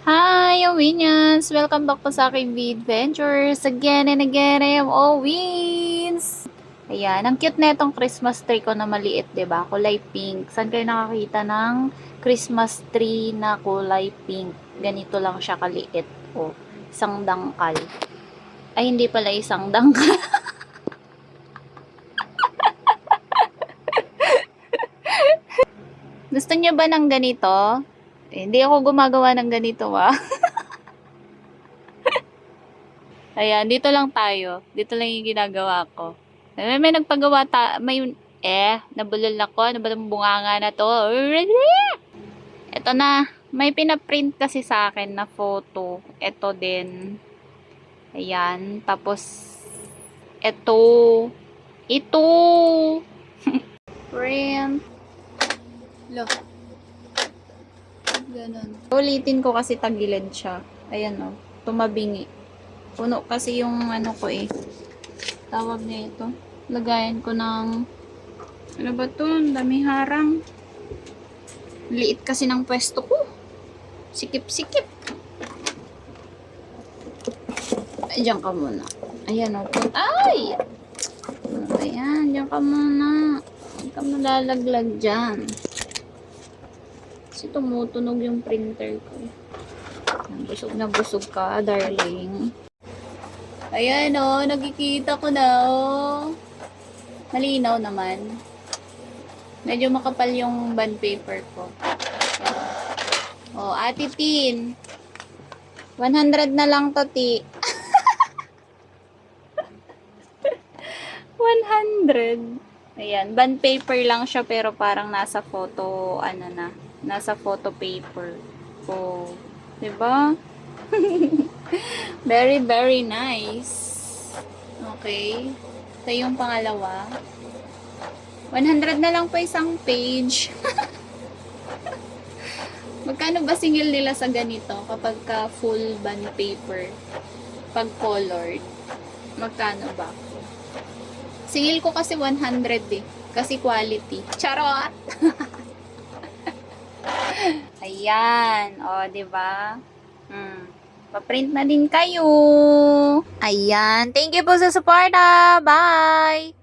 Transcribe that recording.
Hi, Owinians! Welcome back po sa aking V-Adventures. Again and again, I am Owins! Ayan, ang cute na itong Christmas tree ko na maliit, 'di ba? Kulay pink. Saan kayo nakakita ng Christmas tree na kulay pink? Ganito lang siya kaliit. O, isang dangkal. Ay, hindi pala isang dangkal. Gusto niyo ba ng ganito? Hindi ako gumagawa ng ganito, Ayan, dito lang tayo. Dito lang yung ginagawa ko. May nagpagawa nabulol ako. Ano ba itong bunganga na to? Ito na. May pinaprint kasi sa akin na photo. Ito din. Ayan. Tapos, ito. Ito. Print. Look. Ganun. Ulitin ko kasi tagilid siya. Ayan o. Tumabingi. Puno kasi yung ano ko tawag niya ito. Lagayan ko ng ano ba to? Dami harang. Liit kasi ng pwesto ko. Sikip-sikip. Diyan ka muna. Ayan o. Ay! Ayan, diyan ka muna. Huwag ka malalaglag dyan. Kasi tumutunog yung printer ko. Busog na busog ka, darling. Ayan o, nakikita ko na o. Malinaw naman. Medyo makapal yung bond paper ko. O, Ate Tin. 100 na lang to, Ti. 100. Ayan, bond paper lang siya pero parang nasa photo, nasa photo paper. O, diba? Very, very nice. Okay. Ito yung pangalawa. 100 na lang po isang page. Magkano ba singil nila sa ganito kapag ka full bond paper? Pag colored. Magkano ba? Singil ko kasi 100 kasi quality. Charot! Ayan. O, diba? Pa-print na din kayo. Ayan. Thank you po sa suporta. Bye!